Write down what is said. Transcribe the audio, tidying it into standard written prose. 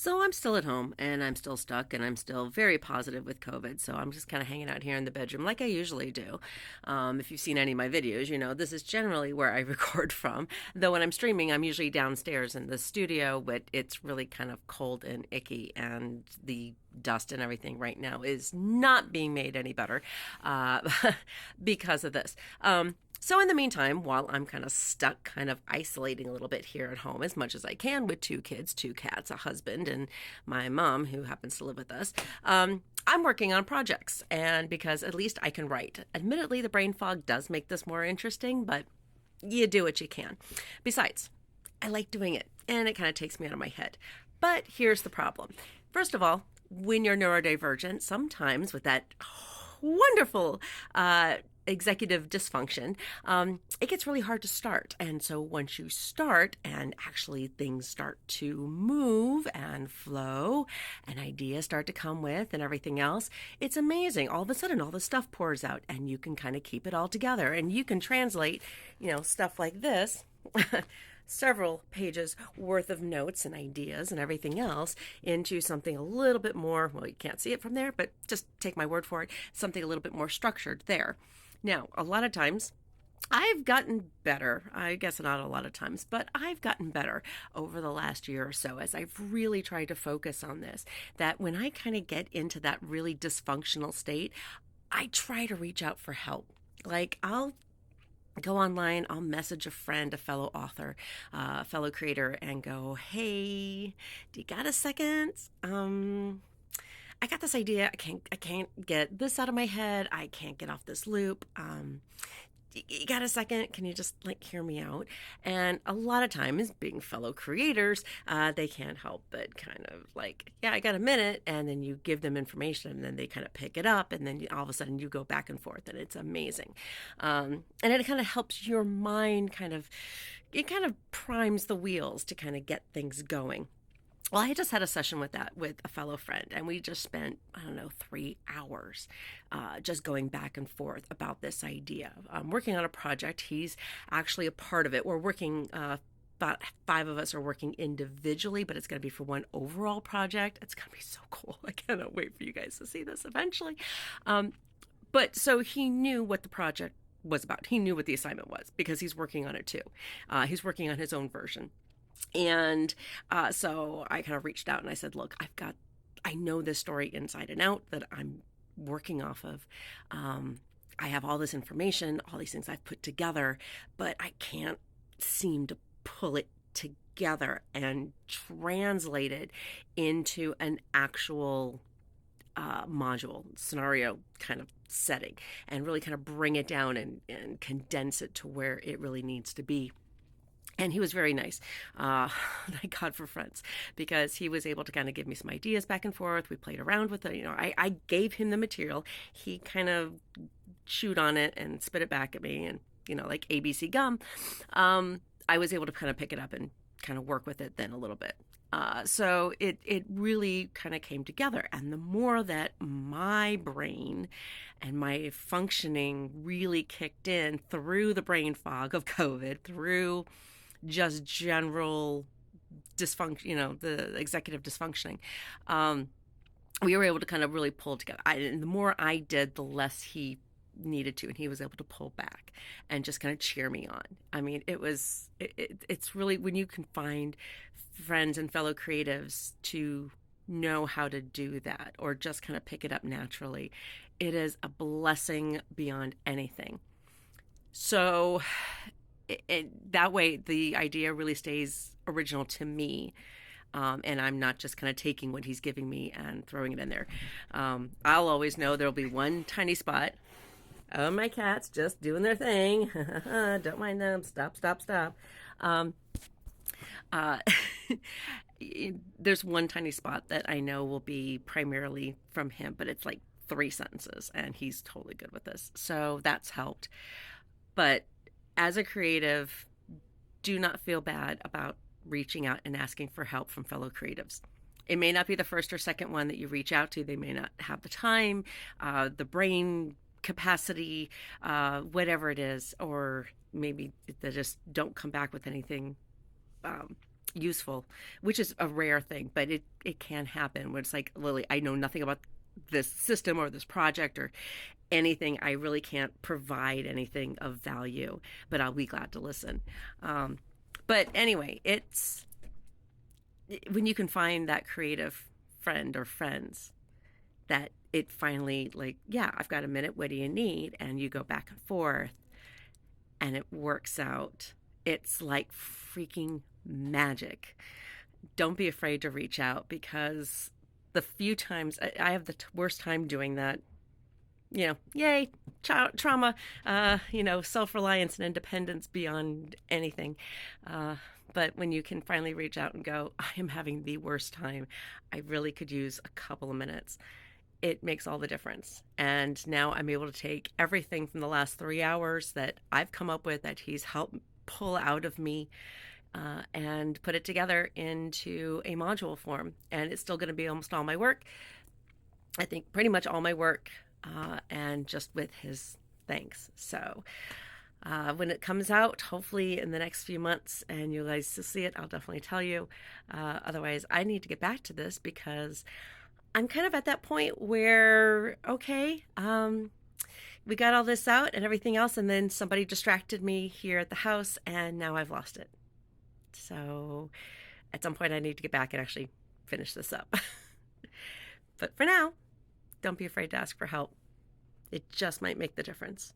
So I'm still at home and I'm still stuck and I'm still very positive with COVID. So I'm just kind of hanging out here in the bedroom like I usually do. If you've seen any of my videos, you know this is generally where I record from. Though when I'm streaming, I'm usually downstairs in the studio, but it's really kind of cold and icky, and the dust and everything right now is not being made any better because of this. So, in the meantime, while I'm kind of stuck, kind of isolating a little bit here at home as much as I can with two kids, two cats, a husband, and my mom, who happens to live with us, I'm working on projects. And because at least I can write. Admittedly, the brain fog does make this more interesting, but you do what you can. Besides, I like doing it, and it kind of takes me out of my head. But here's the problem. First of all, when you're neurodivergent, sometimes with that wonderful executive dysfunction, it gets really hard to start. And so once you start and actually things start to move and flow and ideas start to come with and everything else, it's amazing. All of a sudden, all the stuff pours out and you can kind of keep it all together and you can translate, stuff like this. Several pages worth of notes and ideas and everything else into something a little bit more, well, you can't see it from there, but just take my word for it, something a little bit more structured there. Now, a lot of times I've gotten better. I guess not a lot of times, but I've gotten better over the last year or so as I've really tried to focus on this. That when I kind of get into that really dysfunctional state, I try to reach out for help. Like I'll go online, I'll message a friend, a fellow author, fellow creator, and go, "Hey, do you got a second? I got this idea. I can't get this out of my head. I can't get off this loop. You got a second? Can you just hear me out?" And a lot of times, being fellow creators, they can't help but kind of "Yeah, I got a minute," and then you give them information, and then they kind of pick it up, and then all of a sudden you go back and forth, and it's amazing. And it kind of helps your mind it kind of primes the wheels to kind of get things going. Well, I just had a session with a fellow friend, and we just spent, I don't know, 3 hours just going back and forth about this idea. I'm working on a project. He's actually a part of it. We're working, about 5 of us are working individually, but it's going to be for one overall project. It's going to be so cool. I cannot wait for you guys to see this eventually. But so he knew what the project was about. He knew what the assignment was because he's working on it too. He's working on his own version. And so I kind of reached out and I said, "Look, I know this story inside and out that I'm working off of. I have all this information, all these things I've put together, but I can't seem to pull it together and translate it into an actual module scenario kind of setting and really kind of bring it down and condense it to where it really needs to be." And he was very nice. Thank God for friends, because he was able to kind of give me some ideas back and forth. We played around with it. I gave him the material. He kind of chewed on it and spit it back at me. And, like ABC gum, I was able to kind of pick it up and kind of work with it then a little bit. So it really kind of came together. And the more that my brain and my functioning really kicked in through the brain fog of COVID, through just general dysfunction, the executive dysfunctioning, we were able to kind of really pull together. And the more I did, the less he needed to, and he was able to pull back and just kind of cheer me on. I mean, it's really when you can find friends and fellow creatives to know how to do that or just kind of pick it up naturally, it is a blessing beyond anything. So that way the idea really stays original to me, and I'm not just kind of taking what he's giving me and throwing it in there. I'll always know there'll be one tiny spot. Oh, my cat's just doing their thing. Don't mind them. Stop. There's one tiny spot that I know will be primarily from him, but it's like 3 sentences, and he's totally good with this. So that's helped. But as a creative, do not feel bad about reaching out and asking for help from fellow creatives. It may not be the first or second one that you reach out to. They may not have the time, the brain capacity, whatever it is, or maybe they just don't come back with anything useful, which is a rare thing, but it can happen when it's like, Lily, I know nothing about this system or this project or anything. I really can't provide anything of value, but I'll be glad to listen. Um, but anyway, it's when you can find that creative friend or friends that it finally, like, yeah, I've got a minute, what do you need? And you go back and forth and it works out. It's like freaking magic. Don't be afraid to reach out, because the few times I have the worst time doing that, yay, trauma, self-reliance and independence beyond anything. Uh, but when you can finally reach out and go, I am having the worst time, I really could use a couple of minutes, it makes all the difference. And now I'm able to take everything from the last 3 hours that I've come up with, that he's helped pull out of me, and put it together into a module form. And it's still going to be almost all my work. I think pretty much all my work, and just with his thanks. So when it comes out, hopefully in the next few months, and you guys will see it, I'll definitely tell you. Otherwise, I need to get back to this, because I'm kind of at that point where, okay, we got all this out and everything else, and then somebody distracted me here at the house, and now I've lost it. So at some point, I need to get back and actually finish this up. But for now, don't be afraid to ask for help. It just might make the difference.